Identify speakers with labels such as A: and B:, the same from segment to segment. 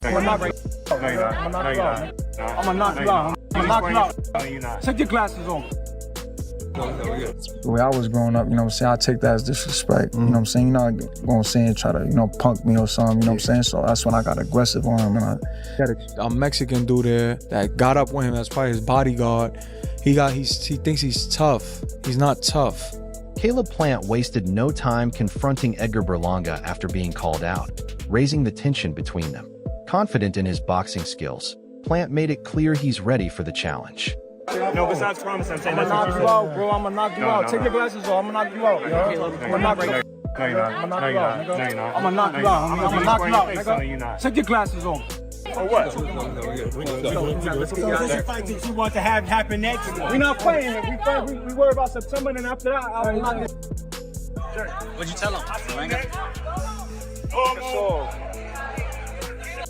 A: I'm gonna knock you out. I'm gonna knock you out. I'm gonna knock you out. No, you're not. Take your glasses off.
B: The way I was growing up, you know what I'm saying, I take that as disrespect, you know what I'm saying? You're not gonna say and try to, you know, punk me or something, you know what I'm saying? So that's when I got aggressive on him, and I had
C: a Mexican dude there that got up with him as probably his bodyguard. He thinks he's tough. He's not tough.
D: Caleb Plant wasted no time confronting Edgar Berlanga after being called out, raising the tension between them. Confident in his boxing skills, Plant made it clear he's ready for the challenge.
A: No, besides promise, I'm saying that's what you said. I'm gonna knock you out, bro. I'm gonna knock you out. Take your glasses off. I'm gonna knock you out, yo. I'm gonna knock you out.
E: No, you're not.
A: I'm gonna knock you out, nigga. I'm gonna knock you out. I'm gonna knock you out, nigga. Take your glasses off. For what? This fight that you want to have happen next? We're not playing it. We worry about September, and after that, I'll knock it.
F: What'd you tell him?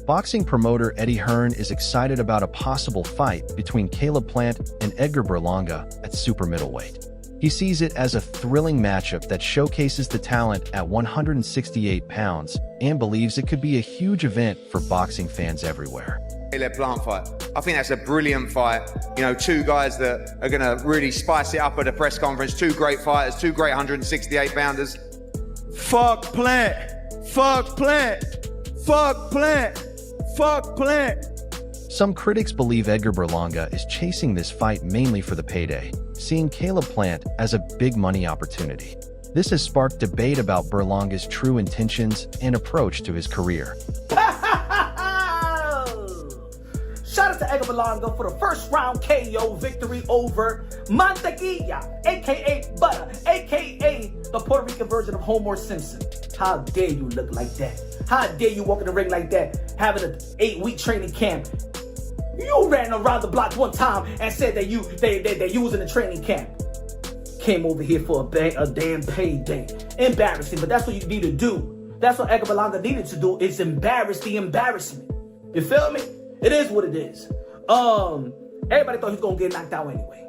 D: Boxing promoter Eddie Hearn is excited about a possible fight between Caleb Plant and Edgar Berlanga at super middleweight. He sees it as a thrilling matchup that showcases the talent at 168 pounds and believes it could be a huge event for boxing fans everywhere.
G: Caleb Plant fight. I think that's a brilliant fight. You know, two guys that are going to really spice it up at a press conference. Two great fighters, two great 168 pounders.
H: Fuck Plant. Fuck Plant. Fuck Plant. Fuck Plant.
D: Some critics believe Edgar Berlanga is chasing this fight mainly for the payday, seeing Caleb Plant as a big money opportunity. This has sparked debate about Berlanga's true intentions and approach to his career.
I: Shout out to Edgar Berlanga for the first round KO victory over Mantequilla, aka Butter, aka the Puerto Rican version of Homer Simpson. How dare you look like that? How dare you walk in the ring like that, having an 8-week training camp? You ran around the block one time and said that you was in a training camp. Came over here for a damn payday. Embarrassing, but that's what you need to do. That's what Edgar Berlanga needed to do, is embarrass the embarrassment. You feel me? It is what it is. Everybody thought he was gonna get knocked out anyway.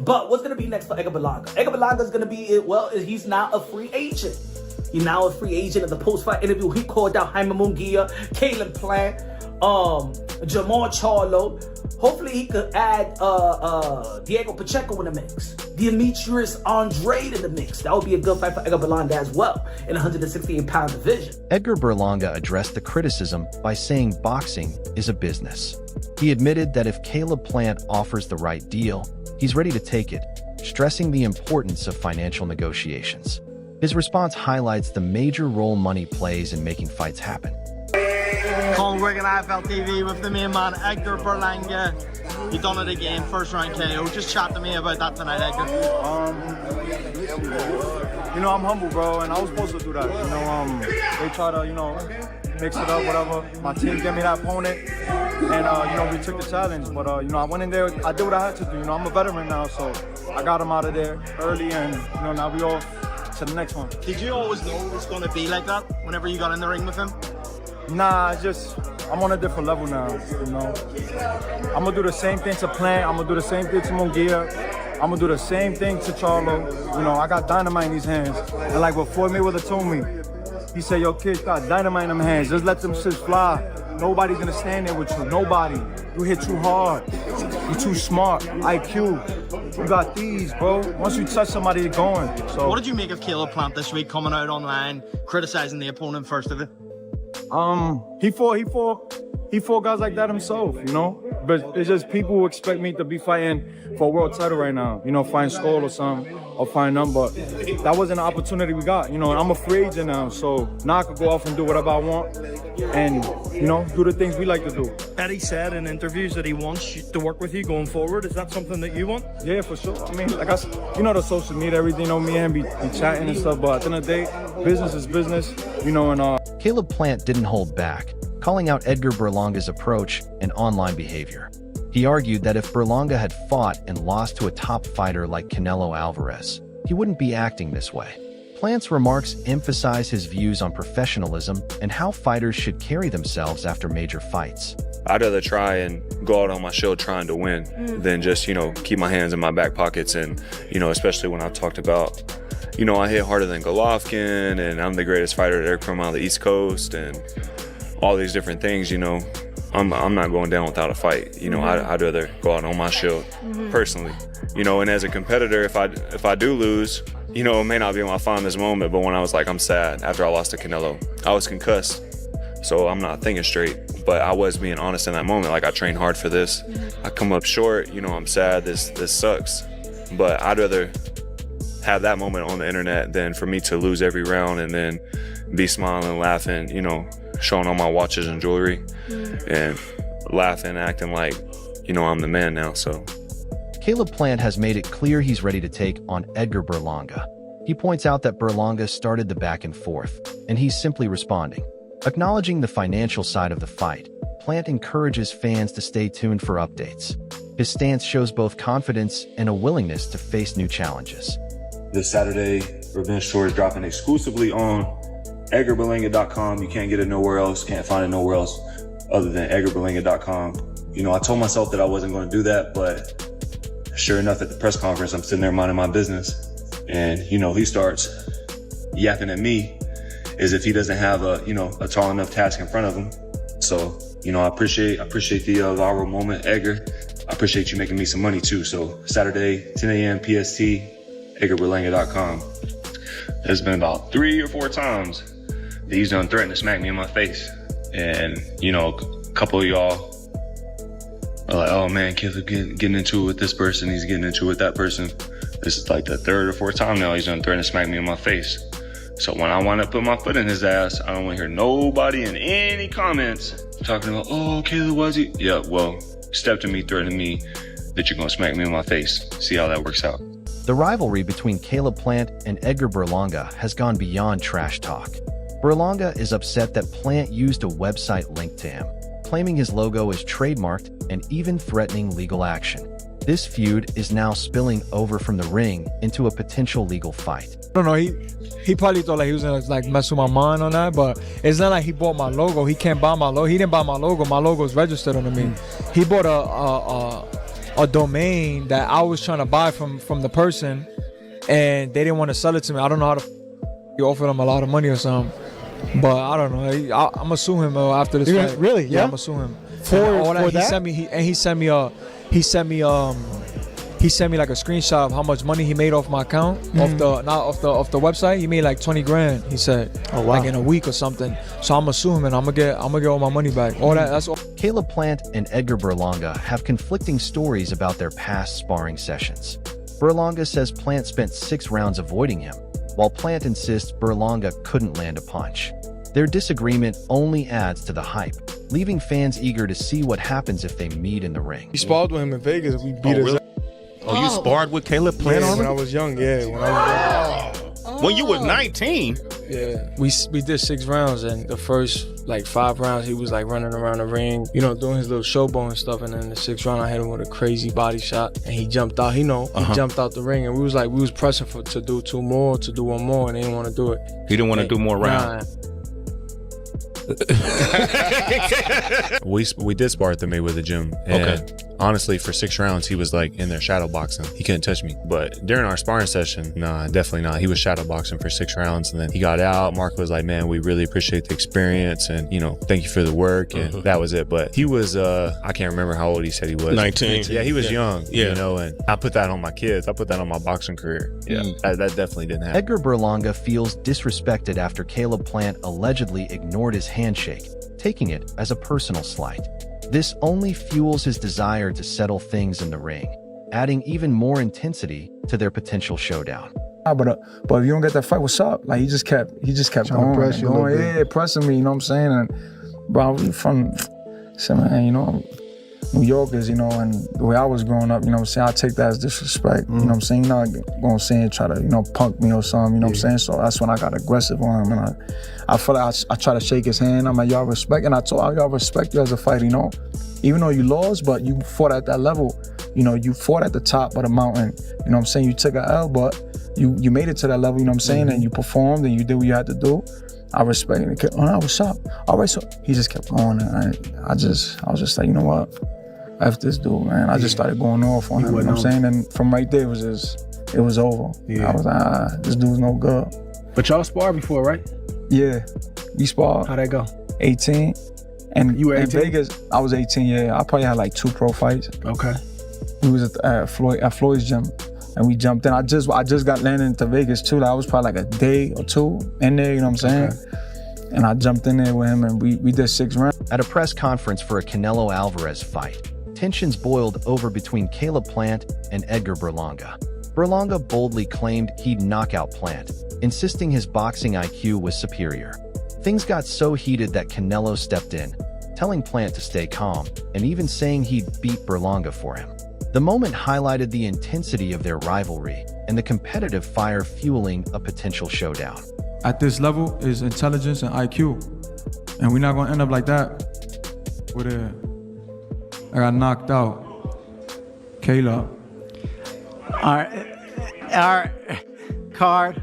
I: But what's gonna be next for Edgar Berlanga? Edgar Berlanga is gonna be, well, he's now a free agent. He's now a free agent. In the post-fight interview, he called out Jaime Munguia, Caleb Plant, Jamal Charlo. Hopefully he could add Diego Pacheco in the mix, Demetrius Andrade in the mix. That would be a good fight for Edgar Berlanga as well in the 168-pound division.
D: Edgar Berlanga addressed the criticism by saying boxing is a business. He admitted that if Caleb Plant offers the right deal, he's ready to take it, stressing the importance of financial negotiations. His response highlights the major role money plays in making fights happen.
F: Colin Wigan, IFL TV with the main man, Edgar Berlanga. You done it again, first round KO. Just chat to me about that tonight, Edgar.
A: You know, I'm humble, bro, and I was supposed to do that. You know, they try to, you know, mix it up, whatever. My team gave me that opponent, and, you know, we took the challenge. But, you know, I went in there, I did what I had to do. You know, I'm a veteran now, so I got him out of there early, and, you know, now we all to the next one.
F: Did you always know it was going to be like that whenever you got in the ring with him?
A: Nah, I'm on a different level now, you know. I'm gonna do the same thing to Plant, I'm gonna do the same thing to Munguia, I'm gonna do the same thing to Charlo. You know, I got dynamite in these hands. And like what Floyd Mayweather told me, he said, yo, kid, got dynamite in them hands, just let them shit fly. Nobody's gonna stand there with you, nobody. You hit too hard, you too smart, IQ. You got these, bro. Once you touch somebody, you're going. So,
F: what did you make of Caleb Plant this week coming out online, criticizing the opponent first of it?
A: He fought guys like that himself, you know? But it's just people who expect me to be fighting for a world title right now, you know, fighting Skull or something, or fighting them, but that wasn't an opportunity we got, you know, and I'm a free agent now, so now I could go off and do whatever I want and, you know, do the things we like to do.
H: Eddie said in interviews that he wants to work with you going forward. Is that something that you want?
A: Yeah, for sure. I mean, like you know, the social media, everything, you know, me and him be chatting and stuff, but at the end of the day, business is business, you know, and
D: Caleb Plant didn't hold back, calling out Edgar Berlanga's approach and online behavior. He argued that if Berlanga had fought and lost to a top fighter like Canelo Alvarez, he wouldn't be acting this way. Plant's remarks emphasize his views on professionalism and how fighters should carry themselves after major fights.
J: I'd rather try and go out on my show trying to win than just, you know, keep my hands in my back pockets. And, you know, especially when I've talked about, you know, I hit harder than Golovkin and I'm the greatest fighder to ever come out of the East Coast. And all these different things, you know, I'm not going down without a fight. You know, I'd rather go out on my shield personally. You know, and as a competitor, if I do lose, you know, it may not be my fondest moment, but when I was like, I'm sad after I lost to Canelo. I was concussed, so I'm not thinking straight. But I was being honest in that moment. Like, I trained hard for this. I come up short, you know, I'm sad, this sucks. But I'd rather have that moment on the internet than for me to lose every round and then be smiling, laughing, you know, showing all my watches and jewelry and laughing, acting like, you know, I'm the man now, so.
D: Caleb Plant has made it clear he's ready to take on Edgar Berlanga. He points out that Berlanga started the back and forth, and he's simply responding. Acknowledging the financial side of the fight, Plant encourages fans to stay tuned for updates. His stance shows both confidence and a willingness to face new challenges.
E: This Saturday, Revenge Tour is dropping exclusively on EdgarBerlanga.com. You can't get it nowhere else, can't find it nowhere else other than EdgarBerlanga.com. You know, I told myself that I wasn't going to do that, but sure enough, at the press conference, I'm sitting there minding my business. And, you know, he starts yapping at me as if he doesn't have a tall enough task in front of him. So, you know, I appreciate the viral moment, Edgar. I appreciate you making me some money too. So Saturday, 10 a.m. PST, EdgarBerlanga.com. There's been about 3 or 4 times that he's done threatened to smack me in my face. And, you know, a couple of y'all are like, oh man, Caleb getting into it with this person, he's getting into it with that person. This is like the 3rd or 4th time now he's done threatened to smack me in my face. So when I want to put my foot in his ass, I don't want to hear nobody in any comments talking about, oh, Caleb, was he? Yeah, well, step to me, threatening me that you're going to smack me in my face. See how that works out.
D: The rivalry between Caleb Plant and Edgar Berlanga has gone beyond trash talk. Berlanga is upset that Plant used a website linked to him, claiming his logo is trademarked and even threatening legal action. This feud is now spilling over from the ring into a potential legal fight.
C: I don't know, he probably thought like he was gonna like mess with my mind on that, but it's not like he bought my logo. He can't buy my logo. He didn't buy my logo. My logo is registered under me. He bought a domain that I was trying to buy from the person, and they didn't want to sell it to me. I don't know how he offered him a lot of money or something, but I don't know. I'm gonna sue him after this fight.
K: Really?
C: Yeah, I'm gonna sue him
K: for
C: that.
K: that.
C: He sent me like a screenshot of how much money he made off my account, off the website. He made like 20 grand. He said,
K: oh, wow.
C: Like in a week or something. So I'm gonna sue him and I'm gonna get all my money back. All that. That's all.
D: Caleb Plant and Edgar Berlanga have conflicting stories about their past sparring sessions. Berlanga says Plant spent 6 rounds avoiding him, while Plant insists Berlanga couldn't land a punch. Their disagreement only adds to the hype, leaving fans eager to see what happens if they meet in the ring.
C: We sparred with him in Vegas. We beat his ass.
K: Oh, you sparred with Caleb Plant
C: when I was young,
K: When you were 19?
C: Yeah. We did 6 rounds, and the first like 5 rounds he was like running around the ring, you know, doing his little showboat and stuff, and then the 6th round I hit him with a crazy body shot and he jumped out, he jumped out the ring, and we was pressing to do 2 more, to do 1 more, and he didn't want to do it.
K: He didn't want to do more rounds.
L: We did spar at the Mayweather gym, and honestly, for 6 rounds he was like in there shadow boxing. He couldn't touch me. But during our sparring session, nah, definitely not. He was shadow boxing for 6 rounds, and then he got out. Mark was like, man, we really appreciate the experience, and you know, thank you for the work, and that was it. But he was I can't remember how old he said he was.
K: 19.
L: Yeah, he was young. You know, and I put that on my kids. I put that on my boxing career. Yeah, that definitely didn't happen.
D: Edgar Berlanga feels disrespected after Caleb Plant allegedly ignored his handshake, taking it as a personal slight. This only fuels his desire to settle things in the ring, adding even more intensity to their potential showdown.
B: But if you don't get that fight, what's up? Like he just kept going,
M: press you
B: pressing me, you know what I'm saying? And bro, we from, man, you know, New Yorkers, you know, and the way I was growing up, you know what I'm saying, I take that as disrespect, you know what I'm saying? You're not going to say and try to, you know, punk me or something, you know what I'm saying? So that's when I got aggressive on him, and I feel like I try to shake his hand. I'm like, y'all respect, and I told y'all respect you as a fighter, you know? Even though you lost, but you fought at that level, you know, you fought at the top of the mountain, you know what I'm saying? You took an L, but you made it to that level, you know what I'm saying? And you performed and you did what you had to do. I respect it. Oh, no, what's up? All right, so he just kept going, and I was just like, you know what? F this dude, man. I just started going off on him, you know what I'm saying? And from right there, it was over. I was like, this dude's no good.
M: But y'all sparred before, right?
B: Yeah, we sparred.
M: How'd that go?
B: 18. And
M: You were
B: in
M: 18?
B: Vegas, I was 18, yeah. I probably had like 2 pro fights.
M: Okay.
B: We was at Floyd's gym, and we jumped in. I just got landed into Vegas too. Like, I was probably like a day or 2 in there, you know what I'm saying?
M: Okay.
B: And I jumped in there with him, and we did 6 rounds.
D: At a press conference for a Canelo Alvarez fight, tensions boiled over between Caleb Plant and Edgar Berlanga. Berlanga boldly claimed he'd knock out Plant, insisting his boxing IQ was superior. Things got so heated that Canelo stepped in, telling Plant to stay calm, and even saying he'd beat Berlanga for him. The moment highlighted the intensity of their rivalry and the competitive fire fueling a potential showdown.
C: At this level is intelligence and IQ. And we're not gonna end up like that. I got knocked out. Caleb.
F: All right, card.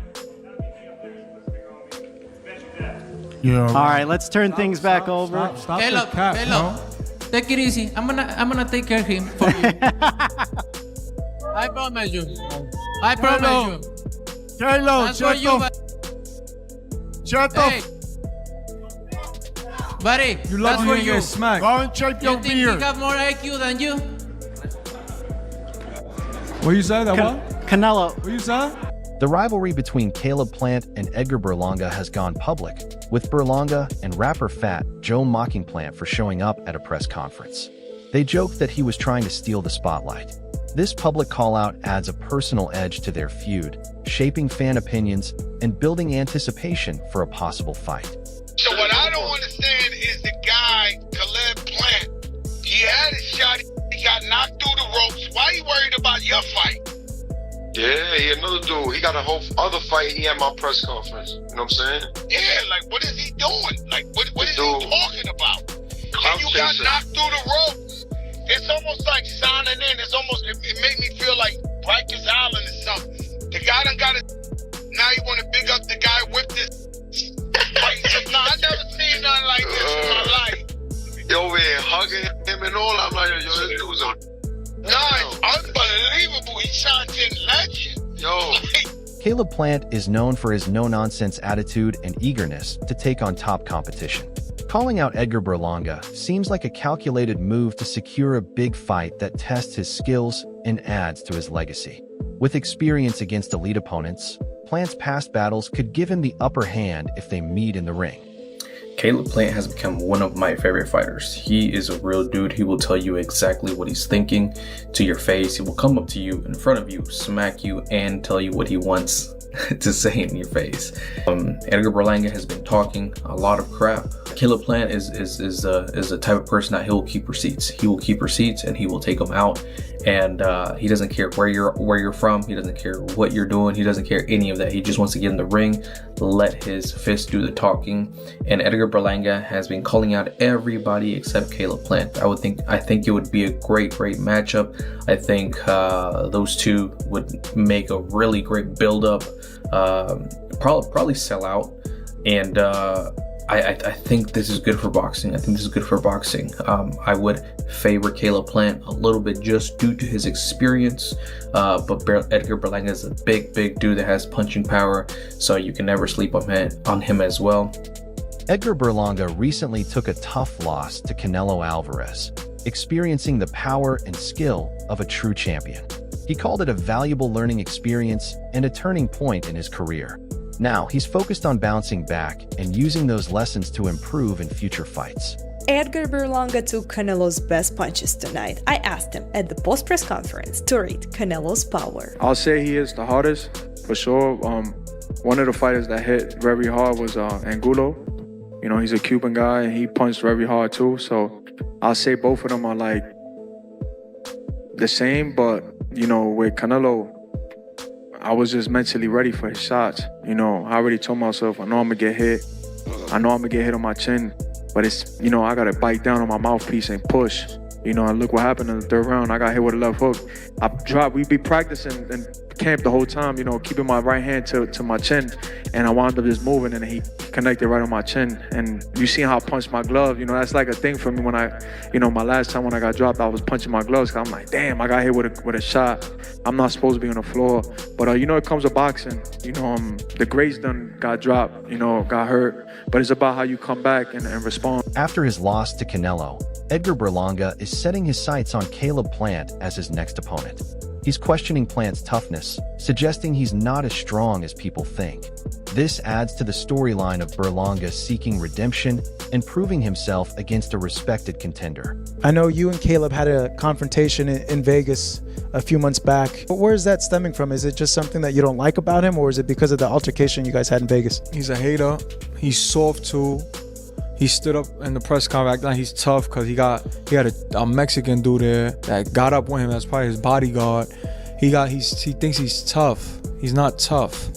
M: Yeah.
F: All right, let's turn things back over.
C: Stop
N: Caleb,
C: the cap,
N: Caleb, take it easy. I'm gonna take care of him for you. I promise you. I promise you.
M: Caleb,
N: That's for you,
M: shut
N: hey. Buddy,
C: You
N: that's
C: lucky
N: for
C: you
N: you.
C: get smacked.
M: Go and shape
N: You
M: your
N: think he
M: beard.
N: got more IQ than you?
C: What you said? That what?
F: Canelo.
C: What you said?
D: The rivalry between Caleb Plant and Edgar Berlanga has gone public, with Berlanga and rapper Fat Joe mocking Plant for showing up at a press conference. They joked that he was trying to steal the spotlight. This public call-out adds a personal edge to their feud, shaping fan opinions and building anticipation for a possible fight.
O: So what I don't understand is the guy, Caleb Plant. He had his shot, he got knocked through the ropes. Why you worried about your fight?
P: Yeah, he another dude. He got a whole other fight he had my press conference. You know what I'm saying?
O: Yeah, like what is he doing? Like what is he talking about?
P: Clout
O: And you got
P: chaser.
O: knocked through the ropes. It's almost like signing in. It's almost, it made me feel like Rikers Island or something. The guy done got it. Now you want to big up the guy with this. No, I never seen nothing like this in my life.
P: You over here hugging him and all. I'm like, yo, this dude's a...
O: Nah, it's unbelievable. He signed in legend.
P: Yo.
D: Caleb Plant is known for his no-nonsense attitude and eagerness to take on top competition. Calling out Edgar Berlanga seems like a calculated move to secure a big fight that tests his skills and adds to his legacy. With experience against elite opponents, Plant's past battles could give him the upper hand if they meet in the ring.
Q: Caleb Plant has become one of my favorite fighters. He is a real dude. He will tell you exactly what he's thinking to your face. He will come up to you in front of you, smack you, and tell you what he wants to say in your face. Edgar Berlanga has been talking a lot of crap. Caleb Plant is the type of person that he will keep receipts. He will keep receipts and he will take them out. And he doesn't care where you're from. He doesn't care what you're doing. He doesn't care any of that. He just wants to get in the ring, let his fist do the talking. And Edgar Berlanga has been calling out everybody except Caleb Plant. I think it would be a great matchup. I think those two would make a really great build-up. Probably sell out. And I think this is good for boxing. I would favor Caleb Plant a little bit just due to his experience. But Edgar Berlanga is a big dude that has punching power, so you can never sleep on him as well.
D: Edgar Berlanga recently took a tough loss to Canelo Alvarez, experiencing the power and skill of a true champion. He called it a valuable learning experience and a turning point in his career. Now, he's focused on bouncing back and using those lessons to improve in future fights.
R: Edgar Berlanga took Canelo's best punches tonight. I asked him at the post-press conference to rate Canelo's power.
B: I'll say he is the hardest, for sure. One of the fighters that hit very hard was Angulo. You know, he's a Cuban guy, and he punched very hard too. So I'll say both of them are like the same, but, you know, with Canelo, I was just mentally ready for his shots. You know, I already told myself, I know I'm gonna get hit. I know I'm gonna get hit on my chin, but it's, you know, I gotta bite down on my mouthpiece and push. You know, and look what happened in the third round. I got hit with a left hook. We be practicing and camp the whole time, you know, keeping my right hand to my chin, and I wound up just moving, and he connected right on my chin. And you see how I punched my glove, you know, that's like a thing for me when my last time when I got dropped, I was punching my gloves, 'cause I'm like, damn, I got hit with a shot. I'm not supposed to be on the floor. But, you know, it comes with boxing. You know, the greats done got dropped, you know, got hurt. But it's about how you come back and respond.
D: After his loss to Canelo, Edgar Berlanga is setting his sights on Caleb Plant as his next opponent. He's questioning Plant's toughness, suggesting he's not as strong as people think. This adds to the storyline of Berlanga seeking redemption and proving himself against a respected contender.
S: I know you and Caleb had a confrontation in Vegas a few months back. But where is that stemming from? Is it just something that you don't like about him, or is it because of the altercation you guys had in Vegas?
C: He's a hater. He's soft too. He stood up in the press conference like he's tough because he had a Mexican dude there that got up with him. That's probably his bodyguard. He thinks he's tough. He's not tough.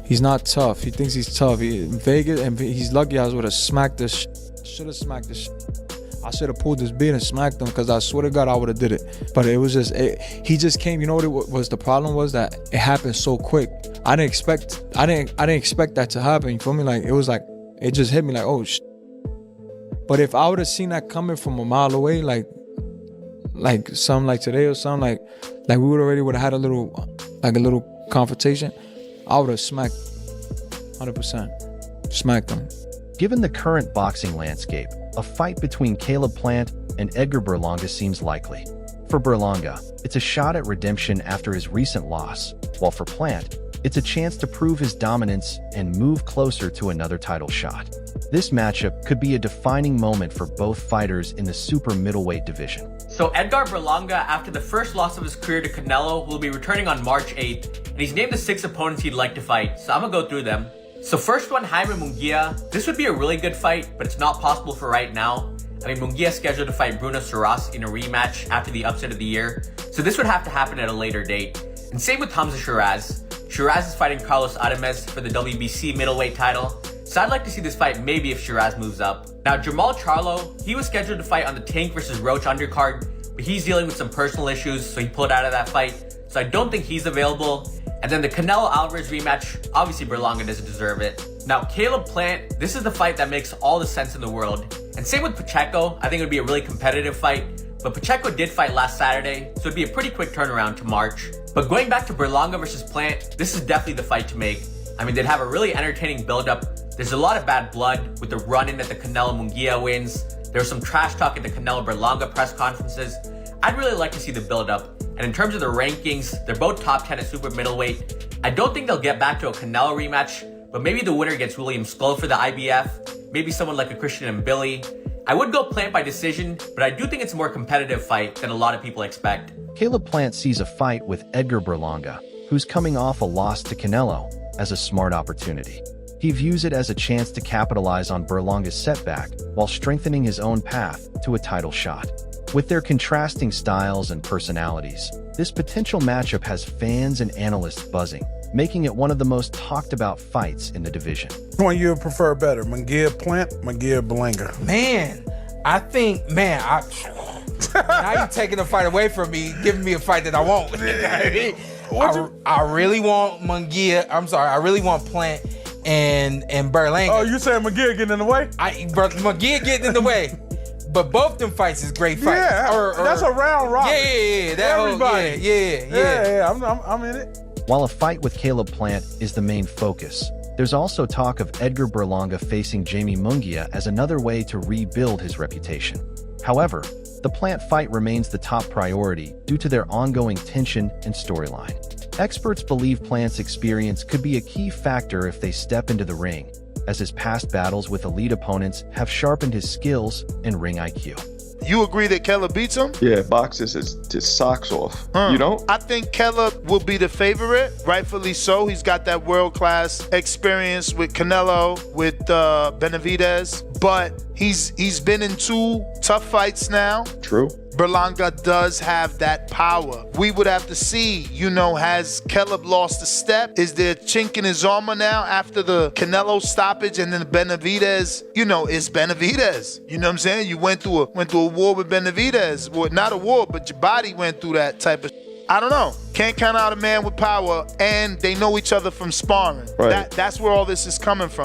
C: He's not tough. He thinks he's tough. In Vegas, and he's lucky I would have smacked this. Should have smacked this. I should have pulled this beat and smacked him, because I swear to God I would have did it. But it was just he just came. You know what was the problem was that it happened so quick. I didn't expect that to happen. You feel me? Like it was like it just hit me like, oh shit. But if I would have seen that coming from a mile away, like something like today or something, like we would have had a little confrontation, I would have smacked 100%. Smacked him.
D: Given the current boxing landscape, a fight between Caleb Plant and Edgar Berlanga seems likely. For Berlanga, it's a shot at redemption after his recent loss, while for Plant, it's a chance to prove his dominance and move closer to another title shot. This matchup could be a defining moment for both fighters in the super middleweight division.
T: So Edgar Berlanga, after the first loss of his career to Canelo, will be returning on March 8th, and he's named the 6 opponents he'd like to fight, so I'm gonna go through them. So first one, Jaime Munguia. This would be a really good fight, but it's not possible for right now. I mean, Munguia's scheduled to fight Bruno Saras in a rematch after the upset of the year, so this would have to happen at a later date. And same with Hamza Shiraz. Shiraz is fighting Carlos Adames for the WBC middleweight title, so I'd like to see this fight maybe if Shiraz moves up. Now, Jamal Charlo, he was scheduled to fight on the Tank versus Roach undercard, but he's dealing with some personal issues, so he pulled out of that fight, so I don't think he's available. And then the Canelo Alvarez rematch, obviously Berlanga doesn't deserve it. Now, Caleb Plant, this is the fight that makes all the sense in the world. And same with Pacheco, I think it would be a really competitive fight, but Pacheco did fight last Saturday, so it'd be a pretty quick turnaround to March. But going back to Berlanga versus Plant, this is definitely the fight to make. I mean, they'd have a really entertaining build-up. There's a lot of bad blood with the run-in that the Canelo Munguia wins. There's some trash talk at the Canelo Berlanga press conferences. I'd really like to see the build-up. And in terms of the rankings, they're both top 10 at super middleweight. I don't think they'll get back to a Canelo rematch, but maybe the winner gets William Skull for the IBF, maybe someone like a Christian Mbili. I would go Plant by decision, but I do think it's a more competitive fight than a lot of people expect.
D: Caleb Plant sees a fight with Edgar Berlanga, who's coming off a loss to Canelo, as a smart opportunity. He views it as a chance to capitalize on Berlanga's setback while strengthening his own path to a title shot. With their contrasting styles and personalities, this potential matchup has fans and analysts buzzing, making it one of the most talked about fights in the division.
U: Which one you prefer better, Munguia Plant, Munguia Berlanga?
V: Man, I think, now you're taking the fight away from me, giving me a fight that I want. I really want Munguia, I really want Plant and Berlanga.
U: Oh, you saying Munguia getting in the way?
V: Munguia getting in the way. But both them fights is great fights.
U: Yeah, that's a round robin.
V: Yeah.
U: Everybody.
V: Yeah.
U: I'm in it.
D: While a fight with Caleb Plant is the main focus, there's also talk of Edgar Berlanga facing Jamie Munguia as another way to rebuild his reputation. However, the Plant fight remains the top priority due to their ongoing tension and storyline. Experts believe Plant's experience could be a key factor if they step into the ring, as his past battles with elite opponents have sharpened his skills and ring IQ.
O: You agree that Caleb beats him?
W: Yeah, boxes is just socks off. You know?
O: I think Caleb will be the favorite, rightfully so. He's got that world-class experience with Canelo, with Benavidez, but he's been in 2 tough fights now.
W: True.
O: Berlanga does have that power. We would have to see, has Caleb lost a step? Is there a chink in his armor now after the Canelo stoppage and then Benavidez? It's Benavidez. You know what I'm saying? You went through a war with Benavidez. Well, not a war, but your body went through that type of I don't know.
G: Can't count out a man with power, and they know each other from sparring.
W: Right.
G: That's where all this is coming from.